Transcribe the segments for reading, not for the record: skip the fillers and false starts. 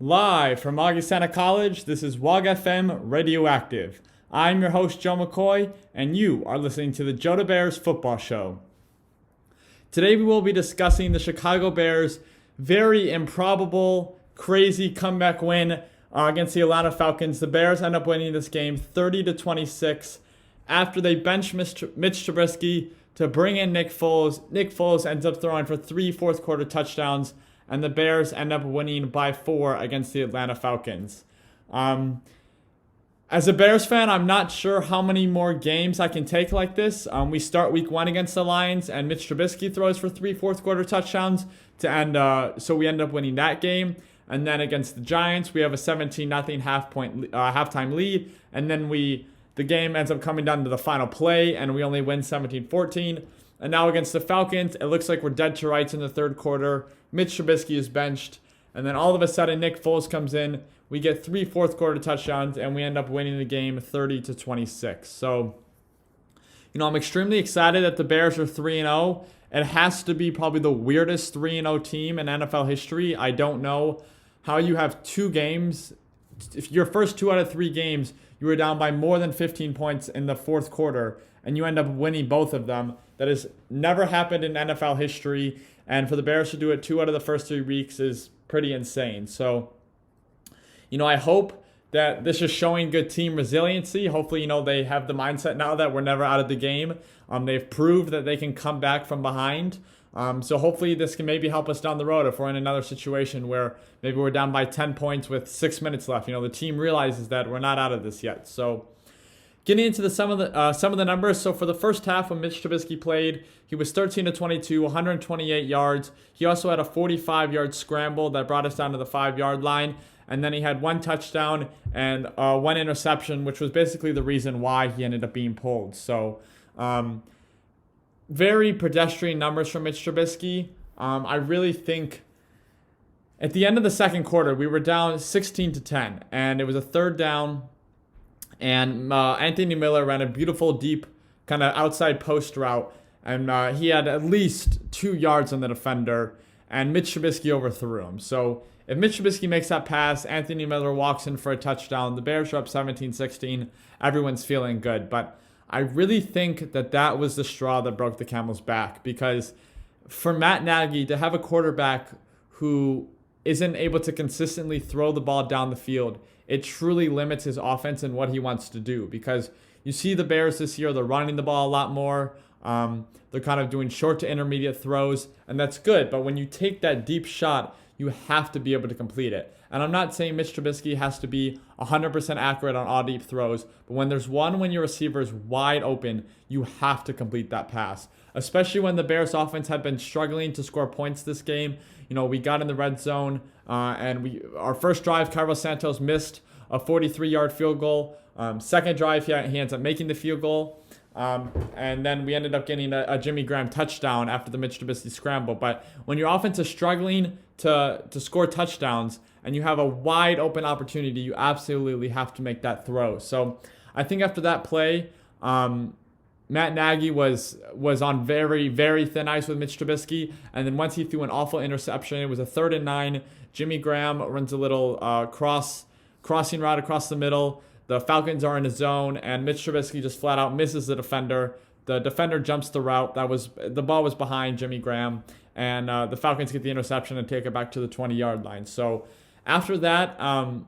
Live from Augustana College, this is WOG FM Radioactive. I'm your host, Joe McCoy, and you are listening to the JoeDaBears Football Show. Today we will be discussing the Chicago Bears' very improbable, crazy comeback win against the Atlanta Falcons. The Bears end up winning this game 30-26 after they benched Mitch Trubisky to bring in Nick Foles. Nick Foles ends up throwing for 3 fourth quarter touchdowns, and the Bears end up winning by 4 against the Atlanta Falcons. As a Bears fan, I'm not sure how many more games I can take like this. We start week 1 against the Lions, and Mitch Trubisky throws for 3 fourth quarter touchdowns to end. So we end up winning that game. And then against the Giants, we have a 17-0 halftime lead, and then the game ends up coming down to the final play, and we only win 17-14. And now against the Falcons, it looks like we're dead to rights in the third quarter. Mitch Trubisky is benched, and then all of a sudden Nick Foles comes in. We get 3 fourth quarter touchdowns, and we end up winning the game 30-26. So, I'm extremely excited that the Bears are 3-0. It has to be probably the weirdest 3-0 team in NFL history. I don't know how you have 2 games. If your first 2 out of 3 games, you were down by more than 15 points in the fourth quarter, and you end up winning both of them. That has never happened in NFL history, and for the Bears to do it 2 out of the first 3 weeks is pretty insane. So, I hope that this is showing good team resiliency. Hopefully, they have the mindset now that we're never out of the game. They've proved that they can come back from behind. So hopefully this can maybe help us down the road if we're in another situation where maybe we're down by 10 points with 6 minutes left. The team realizes that we're not out of this yet. So getting into some of the numbers. So for the first half when Mitch Trubisky played, he was 13-22, 128 yards. He also had a 45-yard scramble that brought us down to the 5-yard line. And then he had 1 touchdown and 1 interception, which was basically the reason why he ended up being pulled. So very pedestrian numbers from Mitch Trubisky. I really think at the end of the second quarter, we were down 16-10, and it was a third down, and Anthony Miller ran a beautiful deep kind of outside post route, and he had at least 2 yards on the defender, and Mitch Trubisky overthrew him. So if Mitch Trubisky makes that pass, Anthony Miller walks in for a touchdown, the Bears are up 17-16, everyone's feeling good. But I really think that was the straw that broke the camel's back, because for Matt Nagy to have a quarterback who isn't able to consistently throw the ball down the field, it truly limits his offense and what he wants to do. Because you see the Bears this year, they're running the ball a lot more. They're kind of doing short to intermediate throws, and that's good. But when you take that deep shot, you have to be able to complete it. And I'm not saying Mitch Trubisky has to be 100% accurate on all deep throws, but when there's one when your receiver is wide open, you have to complete that pass. Especially when the Bears offense had been struggling to score points this game. We got in the red zone, and our first drive, Carlos Santos missed a 43-yard field goal. Second drive, he ends up making the field goal. And then we ended up getting a Jimmy Graham touchdown after the Mitch Trubisky scramble. But when your offense is struggling to score touchdowns and you have a wide open opportunity, you absolutely have to make that throw. So I think after that play, Matt Nagy was on very, very thin ice with Mitch Trubisky. And then once he threw an awful interception, it was a 3rd and 9. Jimmy Graham runs a little crossing route across the middle. The Falcons are in a zone, and Mitch Trubisky just flat out misses the defender. The defender jumps the route. The ball was behind Jimmy Graham, and the Falcons get the interception and take it back to the 20-yard line. So after that,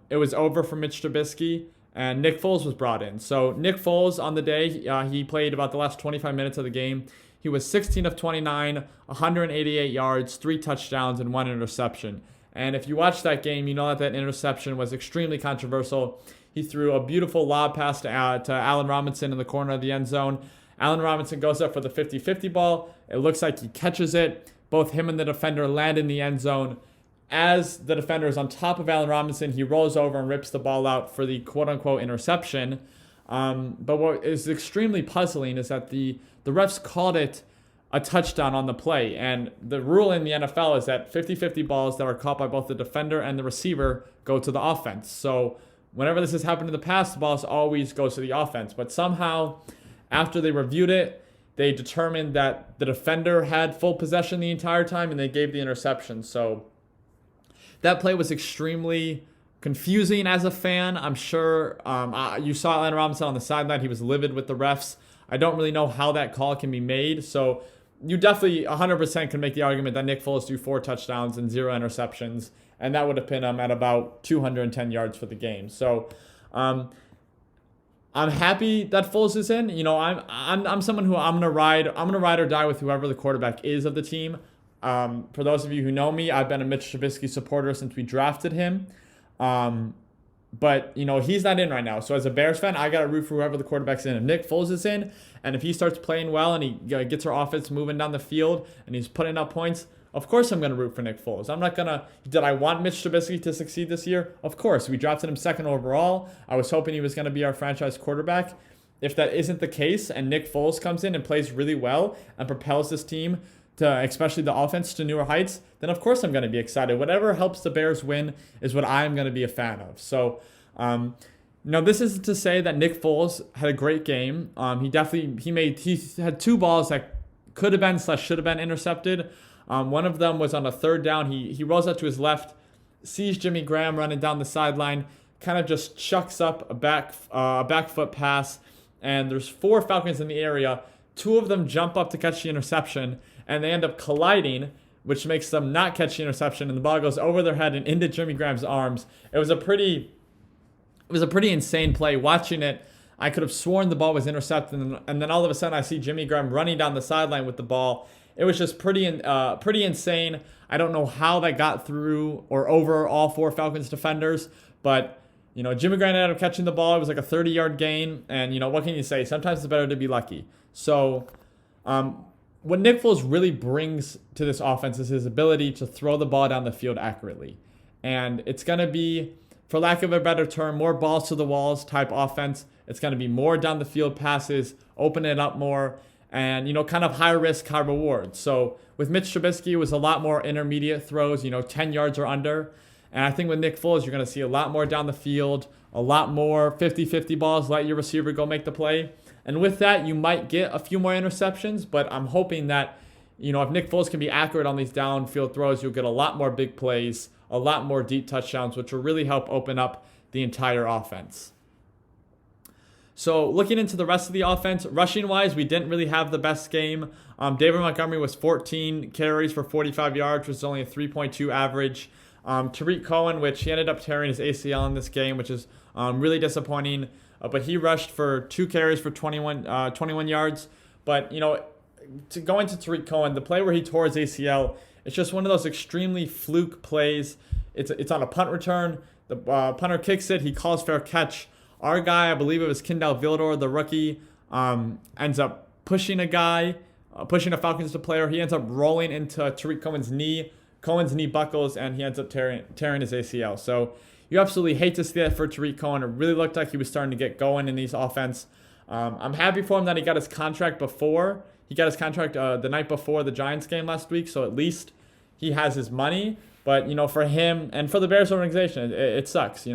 it was over for Mitch Trubisky, and Nick Foles was brought in. So Nick Foles on the day, he played about the last 25 minutes of the game. He was 16 of 29, 188 yards, 3 touchdowns, and 1 interception. And if you watch that game, you know that interception was extremely controversial. He threw a beautiful lob pass to Allen Robinson in the corner of the end zone. Allen Robinson goes up for the 50-50 ball. It looks like he catches it. Both him and the defender land in the end zone. As the defender is on top of Allen Robinson, he rolls over and rips the ball out for the quote-unquote interception. But what is extremely puzzling is that the refs called it a touchdown on the play. And the rule in the NFL is that 50-50 balls that are caught by both the defender and the receiver go to the offense. So whenever this has happened in the past, the ball always goes to the offense. But somehow, after they reviewed it, they determined that the defender had full possession the entire time, and they gave the interception. So That play was extremely confusing as a fan. I'm sure you saw Allen Robinson on the sideline. He was livid with the refs. I don't really know how that call can be made. So you definitely 100% can make the argument that Nick Foles threw 4 touchdowns and 0 interceptions, and that would have pinned him at about 210 yards for the game. So I'm happy that Foles is in. You know, I'm someone who I'm gonna ride or die with whoever the quarterback is of the team. For those of you who know me, I've been a Mitch Trubisky supporter since we drafted him. But, you know, he's not in right now. So as a Bears fan, I got to root for whoever the quarterback's in. If Nick Foles is in, and if he starts playing well and he gets our offense moving down the field and he's putting up points, of course I'm going to root for Nick Foles. I'm not going to... Did I want Mitch Trubisky to succeed this year? Of course. We drafted him 2nd overall. I was hoping he was going to be our franchise quarterback. If that isn't the case and Nick Foles comes in and plays really well and propels this team to, especially the offense, to newer heights, then of course I'm going to be excited. Whatever helps the Bears win is what I'm going to be a fan of. So, this isn't to say that Nick Foles had a great game. He had 2 balls that could have been / should have been intercepted. One of them was on a 3rd down. He rolls out to his left, sees Jimmy Graham running down the sideline, kind of just chucks up a back foot pass, and there's 4 Falcons in the area. 2 of them jump up to catch the interception, and they end up colliding, which makes them not catch the interception, and the ball goes over their head and into Jimmy Graham's arms. It was a pretty insane play. Watching it, I could have sworn the ball was intercepted, and then all of a sudden I see Jimmy Graham running down the sideline with the ball. It was just pretty insane. I don't know how that got through or over all 4 Falcons defenders, but Jimmy Graham ended up catching the ball. It was like a 30-yard gain, and what can you say? Sometimes it's better to be lucky. So, what Nick Foles really brings to this offense is his ability to throw the ball down the field accurately. And it's going to be, for lack of a better term, more balls to the walls type offense. It's going to be more down the field passes, open it up more, and, kind of high risk, high reward. So with Mitch Trubisky, it was a lot more intermediate throws, 10 yards or under. And I think with Nick Foles, you're going to see a lot more down the field, a lot more 50-50 balls, let your receiver go make the play. And with that, you might get a few more interceptions, but I'm hoping that, if Nick Foles can be accurate on these downfield throws, you'll get a lot more big plays, a lot more deep touchdowns, which will really help open up the entire offense. So looking into the rest of the offense, rushing-wise, we didn't really have the best game. David Montgomery was 14 carries for 45 yards, which is only a 3.2 average. Tariq Cohen, which he ended up tearing his ACL in this game, which is really disappointing. But he rushed for 2 carries for 21 yards. But, to go into Tariq Cohen, the play where he tore his ACL, it's just one of those extremely fluke plays. It's on a punt return. The punter kicks it. He calls fair catch. Our guy, I believe it was Kendall Vildor, the rookie, ends up pushing a Falcons player. He ends up rolling into Tariq Cohen's knee. Cohen's knee buckles, and he ends up tearing his ACL. So you absolutely hate to see that for Tariq Cohen. It really looked like he was starting to get going in these offense. I'm happy for him that he got his contract before. He got his contract the night before the Giants game last week, so at least he has his money. But, for him and for the Bears organization, it sucks.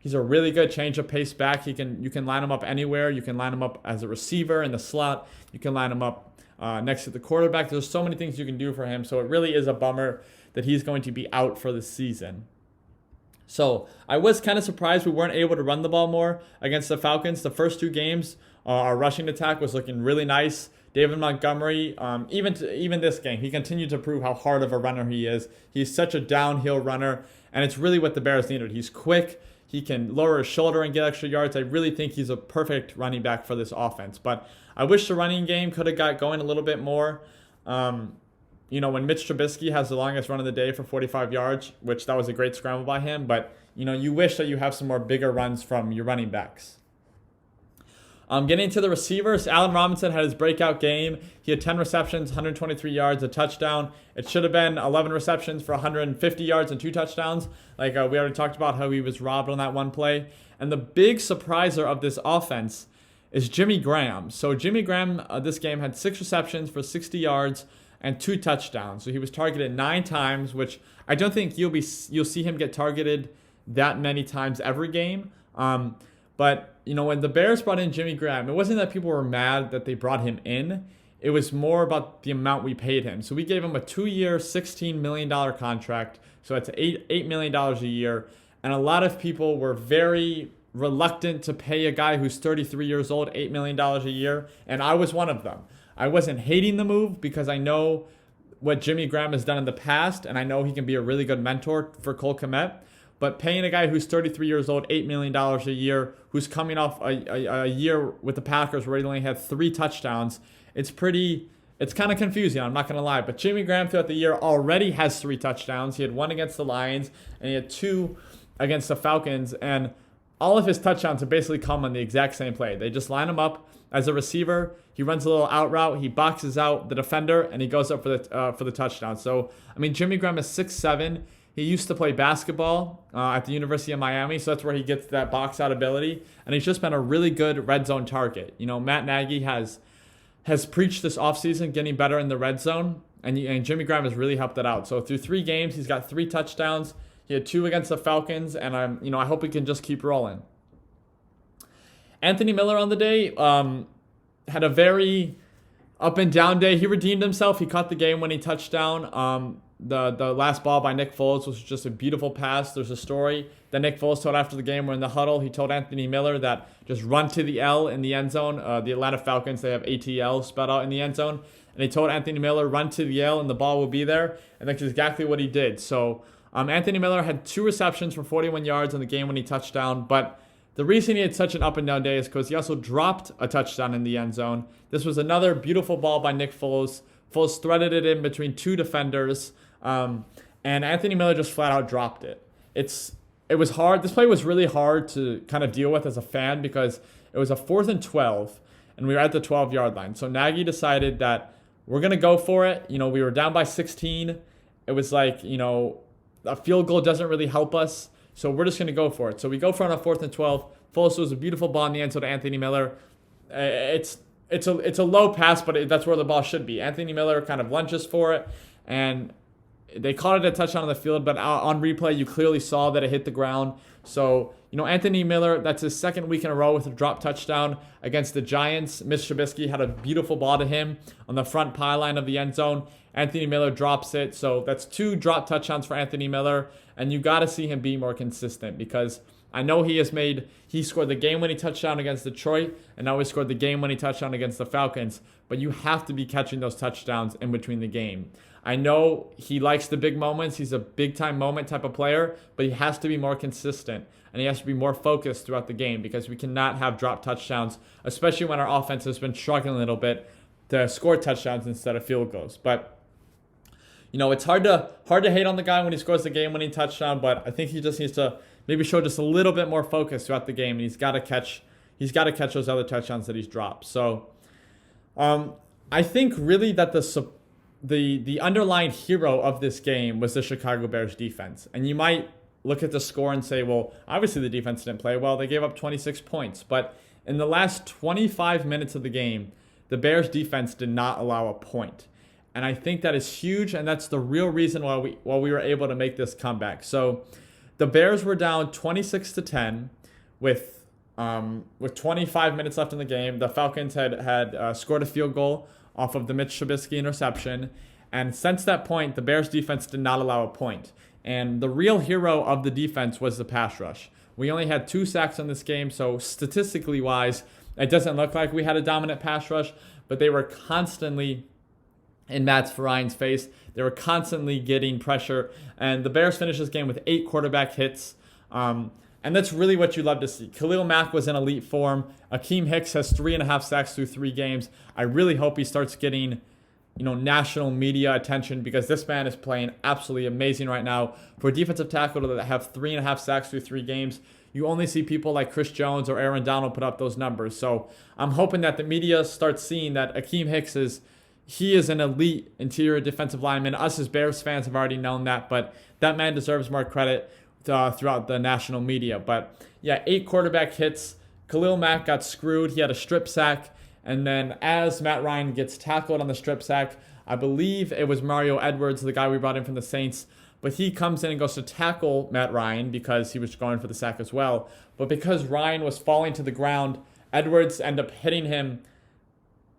He's a really good change of pace back. You can line him up anywhere. You can line him up as a receiver in the slot. You can line him up next to the quarterback. There's so many things you can do for him. So it really is a bummer that he's going to be out for the season. So I was kind of surprised we weren't able to run the ball more against the Falcons. The first 2 games, our rushing attack was looking really nice. David Montgomery, even this game, he continued to prove how hard of a runner he is. He's such a downhill runner, and it's really what the Bears needed. He's quick. He can lower his shoulder and get extra yards. I really think he's a perfect running back for this offense. But I wish the running game could have got going a little bit more. When Mitch Trubisky has the longest run of the day for 45 yards, which that was a great scramble by him. But, you wish that you have some more bigger runs from your running backs. Getting to the receivers, Allen Robinson had his breakout game. He had 10 receptions, 123 yards, a touchdown. It should have been 11 receptions for 150 yards and 2 touchdowns. Like we already talked about how he was robbed on that one play. And the big surpriser of this offense is Jimmy Graham. So Jimmy Graham this game had 6 receptions for 60 yards and 2 touchdowns. So he was targeted 9 times, which I don't think you'll see him get targeted that many times every game. But, when the Bears brought in Jimmy Graham, it wasn't that people were mad that they brought him in. It was more about the amount we paid him. So we gave him a 2-year, $16 million contract, So it's $8 million a year. And a lot of people were very reluctant to pay a guy who's 33 years old $8 million a year. And I was one of them. I wasn't hating the move because I know what Jimmy Graham has done in the past, and I know he can be a really good mentor for Cole Kmet. But paying a guy who's 33 years old $8 million a year, who's coming off a year with the Packers where he only had 3 touchdowns, it's kind of confusing, I'm not going to lie. But Jimmy Graham throughout the year already has 3 touchdowns. He had 1 against the Lions, and he had 2 against the Falcons. And all of his touchdowns have basically come on the exact same play. They just line him up as a receiver. He runs a little out route. He boxes out the defender, and he goes up for the touchdown. So, I mean, Jimmy Graham is 6'7". He used to play basketball at the University of Miami, so that's where he gets that box out ability. And he's just been a really good red zone target. You know, Matt Nagy has preached this offseason getting better in the red zone, and Jimmy Graham has really helped that out. So through 3 games, he's got 3 touchdowns. He had 2 against the Falcons, and I hope he can just keep rolling. Anthony Miller on the day had a very up and down day. He redeemed himself. He caught the game-winning touchdown. The last ball by Nick Foles was just a beautiful pass. There's a story that Nick Foles told after the game. We're in the huddle. He told Anthony Miller that just run to the L in the end zone. The Atlanta Falcons, they have ATL spelled out in the end zone. And he told Anthony Miller, run to the L and the ball will be there. And that's exactly what he did. So Anthony Miller had 2 receptions for 41 yards in the game-winning touchdown. But the reason he had such an up-and-down day is because he also dropped a touchdown in the end zone. This was another beautiful ball by Nick Foles. Foles threaded it in between 2 defenders. And Anthony Miller just flat out dropped it. It was hard. This play was really hard to kind of deal with as a fan because it was a 4th and 12, and we were at the 12-yard line. So Nagy decided that we're going to go for it. You know, we were down by 16. It was like, you know, a field goal doesn't really help us, so we're just going to go for it. So we go for it on a 4th and 12. Foles was a beautiful ball in the end zone to Anthony Miller. It's a low pass, but that's where the ball should be. Anthony Miller kind of lunges for it, and they called it a touchdown on the field, but on replay, you clearly saw that it hit the ground. So, you know, Anthony Miller, that's his 2nd week in a row with a drop touchdown against the Giants. Mitch Trubisky had a beautiful ball to him on the front pylon of the end zone. Anthony Miller drops it. So that's 2 drop touchdowns for Anthony Miller. And you got to see him be more consistent because I know he scored the game-winning touchdown against Detroit, and now he scored the game-winning touchdown against the Falcons. But you have to be catching those touchdowns in between the game. I know he likes the big moments. He's a big-time moment type of player, but he has to be more consistent, and he has to be more focused throughout the game because we cannot have drop touchdowns, especially when our offense has been struggling a little bit to score touchdowns instead of field goals. But you know, it's hard to hate on the guy when he scores the game-winning touchdown, but I think he just needs to maybe show just a little bit more focus throughout the game, and he's got to catch those other touchdowns that he's dropped. So, I think really that the underlying hero of this game was the Chicago Bears defense, and you might look at the score and say, well, obviously the defense didn't play well. They gave up 26 points, but in the last 25 minutes of the game, the Bears defense did not allow a point. And I think that is huge, and that's the real reason why we were able to make this comeback. So the Bears were down 26-10 with 25 minutes left in the game. The Falcons had scored a field goal off of the Mitch Trubisky interception. And since that point, the Bears defense did not allow a point. And the real hero of the defense was the pass rush. We only had 2 sacks in this game, so statistically wise, it doesn't look like we had a dominant pass rush, but they were constantly in Matt Ryan's face. They were constantly getting pressure, and the Bears finished this game with 8 quarterback hits. And that's really what you love to see. Khalil Mack was in elite form. Akeem Hicks has 3.5 sacks through 3 games. I really hope he starts getting, national media attention because this man is playing absolutely amazing right now. For a defensive tackle to have 3.5 sacks through 3 games, you only see people like Chris Jones or Aaron Donald put up those numbers. So I'm hoping that the media starts seeing that Akeem Hicks is an elite interior defensive lineman. Us as Bears fans have already known that, but that man deserves more credit throughout the national media. But yeah, 8 quarterback hits. Khalil Mack got screwed. He had a strip sack. And then as Matt Ryan gets tackled on the strip sack, I believe it was Mario Edwards, the guy we brought in from the Saints, but he comes in and goes to tackle Matt Ryan because he was going for the sack as well. But because Ryan was falling to the ground, Edwards ended up hitting him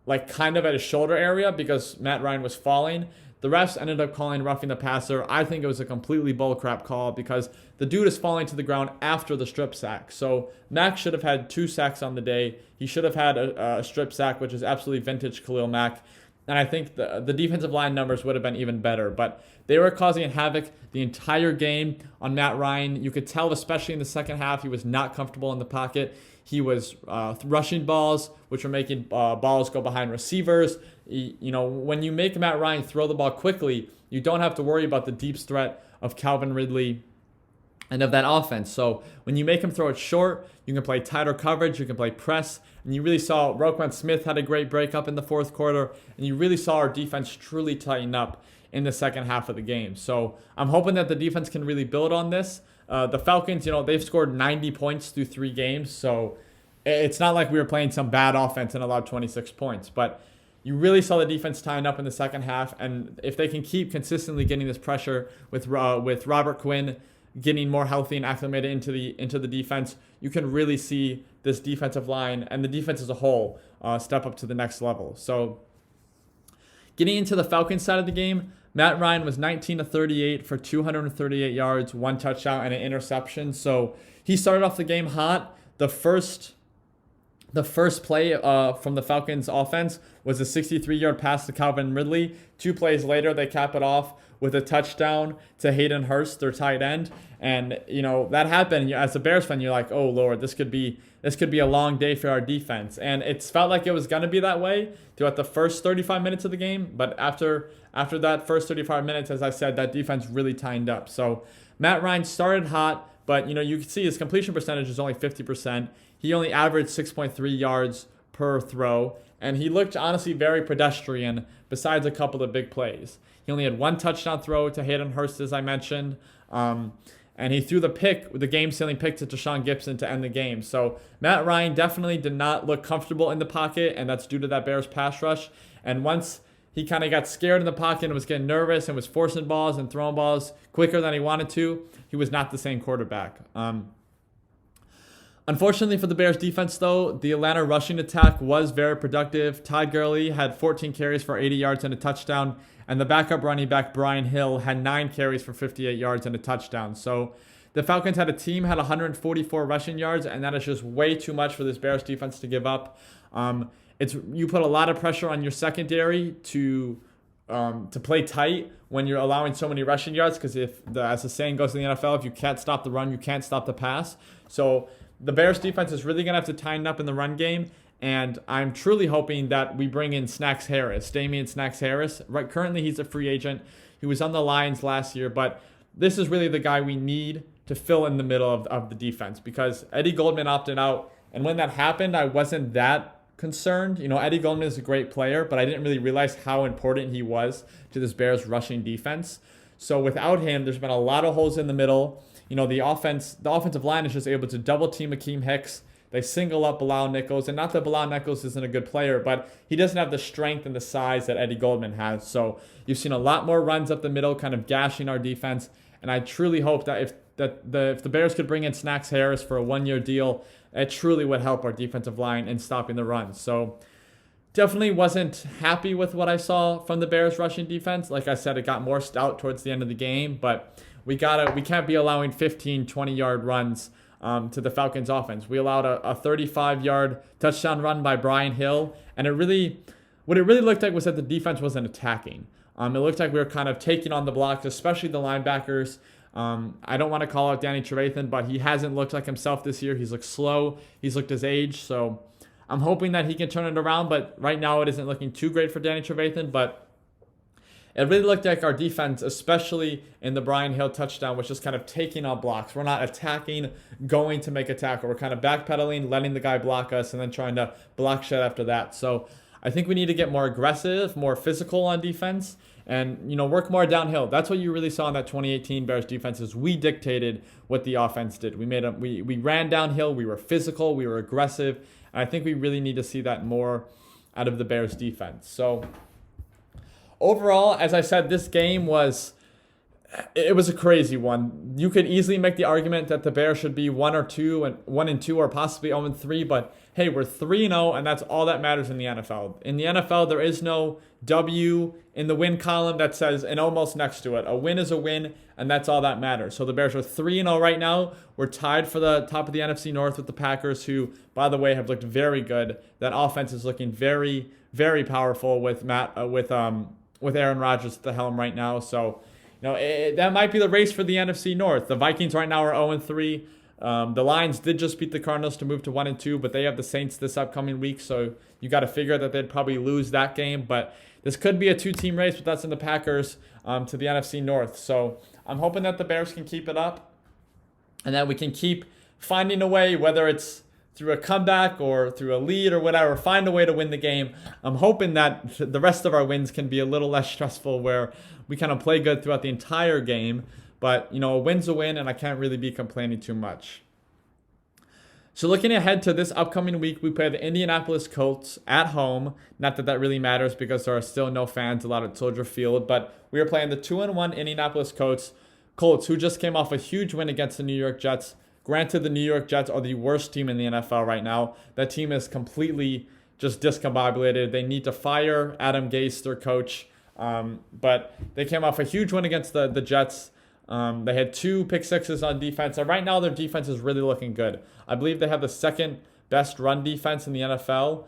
like kind of at his shoulder area because Matt Ryan was falling. The refs ended up calling roughing the passer. I think it was a completely bullcrap call because the dude is falling to the ground after the strip sack. So Mack should have had 2 sacks on the day. He should have had a strip sack, which is absolutely vintage Khalil Mack. And I think the defensive line numbers would have been even better. But they were causing havoc the entire game on Matt Ryan. You could tell, especially in the second half, he was not comfortable in the pocket. He was rushing balls, which were making balls go behind receivers. When you make Matt Ryan throw the ball quickly, you don't have to worry about the deep threat of Calvin Ridley and of that offense. So when you make him throw it short, you can play tighter coverage, you can play press, and you really saw Roquan Smith had a great breakup in the fourth quarter, and you really saw our defense truly tighten up in the second half of the game. So I'm hoping that the defense can really build on this. The Falcons, they've scored 90 points through 3 games, so it's not like we were playing some bad offense and allowed 26 points, but you really saw the defense tighten up in the second half, and if they can keep consistently getting this pressure with Robert Quinn getting more healthy and acclimated into the defense, you can really see this defensive line and the defense as a whole step up to the next level. So getting into the Falcons side of the game, Matt Ryan was 19 to 38 for 238 yards, 1 touchdown, and an interception. So he started off the game hot. The first play from the Falcons offense was a 63-yard pass to Calvin Ridley. 2 plays later, they cap it off with a touchdown to Hayden Hurst, their tight end. And, that happened. As a Bears fan, you're like, oh, Lord, this could be a long day for our defense. And it's felt like it was going to be that way throughout the first 35 minutes of the game. But after that first 35 minutes, as I said, that defense really tightened up. So Matt Ryan started hot, but, you can see his completion percentage is only 50%. He only averaged 6.3 yards per throw, and he looked honestly very pedestrian besides a couple of big plays. He only had 1 touchdown throw to Hayden Hurst, as I mentioned, and he threw the game-sealing pick to Deshaun Gibson to end the game. So Matt Ryan definitely did not look comfortable in the pocket, and that's due to that Bears pass rush. And once he kind of got scared in the pocket and was getting nervous and was forcing balls and throwing balls quicker than he wanted to, he was not the same quarterback. Unfortunately for the Bears defense, though, the Atlanta rushing attack was very productive. Todd Gurley had 14 carries for 80 yards and a touchdown, and the backup running back Brian Hill had 9 carries for 58 yards and a touchdown. So the Falcons had 144 rushing yards, and that is just way too much for this Bears defense to give up. You put a lot of pressure on your secondary to play tight when you're allowing so many rushing yards, because as the saying goes in the NFL, if you can't stop the run, you can't stop the pass. So the Bears defense is really going to have to tighten up in the run game, and I'm truly hoping that we bring in Damian Snacks Harris. Right, currently he's a free agent. He was on the Lions last year, but this is really the guy we need to fill in the middle of the defense, because Eddie Goldman opted out, and when that happened, I wasn't that concerned. Eddie Goldman is a great player, but I didn't really realize how important he was to this Bears rushing defense. So without him, there's been a lot of holes in the middle. The offensive line is just able to double team Akeem Hicks. They single up Bilal Nichols, and not that Bilal Nichols isn't a good player, but he doesn't have the strength and the size that Eddie Goldman has. So you've seen a lot more runs up the middle, kind of gashing our defense. And I truly hope that if the Bears could bring in Snacks Harris for a 1-year deal, it truly would help our defensive line in stopping the run. So definitely wasn't happy with what I saw from the Bears rushing defense. Like I said, it got more stout towards the end of the game, but we can't be allowing 15, 20-yard runs to the Falcons offense. We allowed a 35-yard touchdown run by Brian Hill, and what it really looked like was that the defense wasn't attacking. It looked like we were kind of taking on the blocks, especially the linebackers. I don't want to call out Danny Trevathan, but he hasn't looked like himself this year. He's looked slow. He's looked his age. So I'm hoping that he can turn it around, but right now it isn't looking too great for Danny Trevathan. But it really looked like our defense, especially in the Brian Hill touchdown, was just kind of taking on blocks. We're not attacking, going to make a tackle. We're kind of backpedaling, letting the guy block us, and then trying to block shit after that. So I think we need to get more aggressive, more physical on defense, and work more downhill. That's what you really saw in that 2018 Bears defense, is we dictated what the offense did. We ran downhill, we were physical, we were aggressive, and I think we really need to see that more out of the Bears defense. So overall, as I said, this game was it was a crazy one. You could easily make the argument that the Bears should be 1-2 or possibly 0-3, but hey, we're 3-0, and that's all that matters in the NFL. In the NFL, there is no W in the win column that says an almost next to it. A win is a win, and that's all that matters. So the Bears are 3-0 right now. We're tied for the top of the NFC North with the Packers, who, by the way, have looked very good. That offense is looking very, very powerful with Aaron Rodgers at the helm right now. So, that might be the race for the NFC North. The Vikings right now are 0-3. The Lions did just beat the Cardinals to move to 1-2, but they have the Saints this upcoming week, so you got to figure that they'd probably lose that game. But this could be a 2-team race, but that's in the Packers to the NFC North. So I'm hoping that the Bears can keep it up and that we can keep finding a way, whether it's through a comeback or through a lead or whatever, find a way to win the game. I'm hoping that the rest of our wins can be a little less stressful, where we kind of play good throughout the entire game. But, a win's a win, and I can't really be complaining too much. So looking ahead to this upcoming week, we play the Indianapolis Colts at home. Not that that really matters because there are still no fans allowed at Soldier Field, but we are playing the 2-1 Indianapolis Colts, who just came off a huge win against the New York Jets. Granted, the New York Jets are the worst team in the NFL right now. That team is completely just discombobulated. They need to fire Adam Gase, their coach. But they came off a huge win against the Jets. They had 2 pick sixes on defense, and right now their defense is really looking good. I believe they have the second best run defense in the NFL.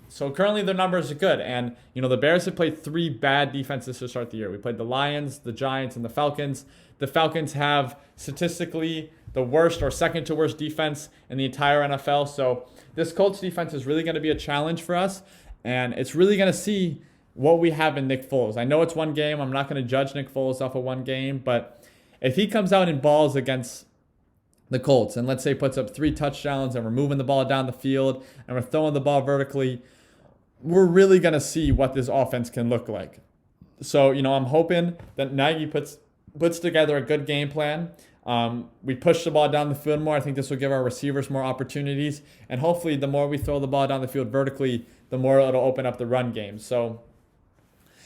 So currently their numbers are good, and the Bears have played 3 bad defenses to start the year. We played the Lions, the Giants, and the Falcons. The Falcons have statistically the worst or second to worst defense in the entire NFL. So this Colts defense is really going to be a challenge for us, and it's really going to see what we have in Nick Foles. I know it's one game. I'm not going to judge Nick Foles off of one game, but if he comes out in balls against the Colts and let's say puts up 3 touchdowns and we're moving the ball down the field and we're throwing the ball vertically, we're really going to see what this offense can look like. So, I'm hoping that Nagy puts together a good game plan. We push the ball down the field more. I think this will give our receivers more opportunities. And hopefully the more we throw the ball down the field vertically, the more it'll open up the run game. So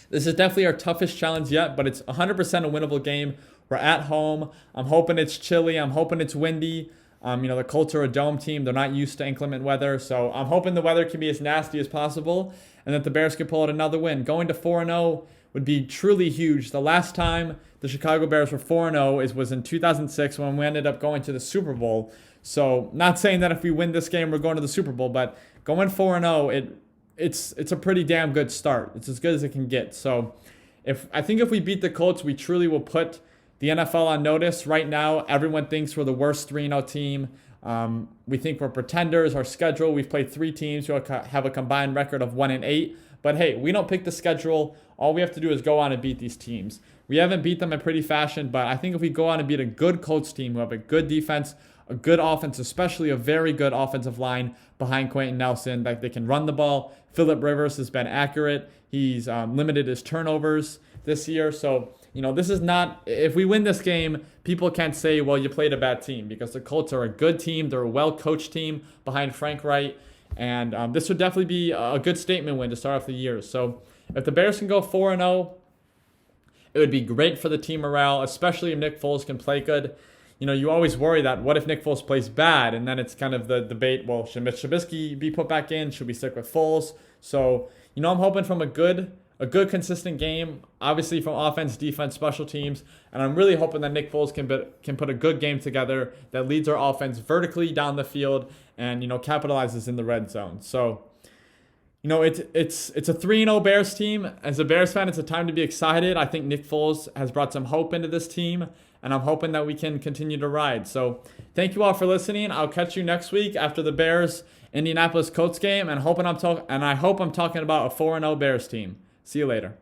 this is definitely our toughest challenge yet, but it's 100% a winnable game. We're at home. I'm hoping it's chilly. I'm hoping it's windy. The Colts are a dome team. They're not used to inclement weather. So I'm hoping the weather can be as nasty as possible and that the Bears can pull out another win. Going to 4-0 would be truly huge. The last time the Chicago Bears were 4-0 was in 2006 when we ended up going to the Super Bowl. So not saying that if we win this game, we're going to the Super Bowl, but going 4-0, it's a pretty damn good start. It's as good as it can get. So I think if we beat the Colts, we truly will put the NFL on notice. Right now, everyone thinks we're the worst 3-0 team. We think we're pretenders. Our schedule, we've played 3 teams who have a combined record of 1-8. But hey, we don't pick the schedule. All we have to do is go on and beat these teams. We haven't beat them in pretty fashion, but I think if we go on and beat a good Colts team who have a good defense, a good offense, especially a very good offensive line behind Quentin Nelson, that they can run the ball. Phillip Rivers has been accurate. He's limited his turnovers this year. So, this is not, if we win this game, people can't say, well, you played a bad team, because the Colts are a good team. They're a well-coached team behind Frank Wright. And this would definitely be a good statement win to start off the year. So if the Bears can go 4-0, it would be great for the team morale, especially if Nick Foles can play good. You always worry that what if Nick Foles plays bad? And then it's kind of the debate, well, should Mitch Trubisky be put back in? Should we stick with Foles? So, I'm hoping from a good consistent game, obviously from offense, defense, special teams. And I'm really hoping that Nick Foles can put a good game together that leads our offense vertically down the field and, capitalizes in the red zone. So, it's a 3-0 Bears team. As a Bears fan, it's a time to be excited. I think Nick Foles has brought some hope into this team, and I'm hoping that we can continue to ride. So thank you all for listening. I'll catch you next week after the Bears Indianapolis Colts game, and I hope I'm talking about a 4-0 Bears team. See you later.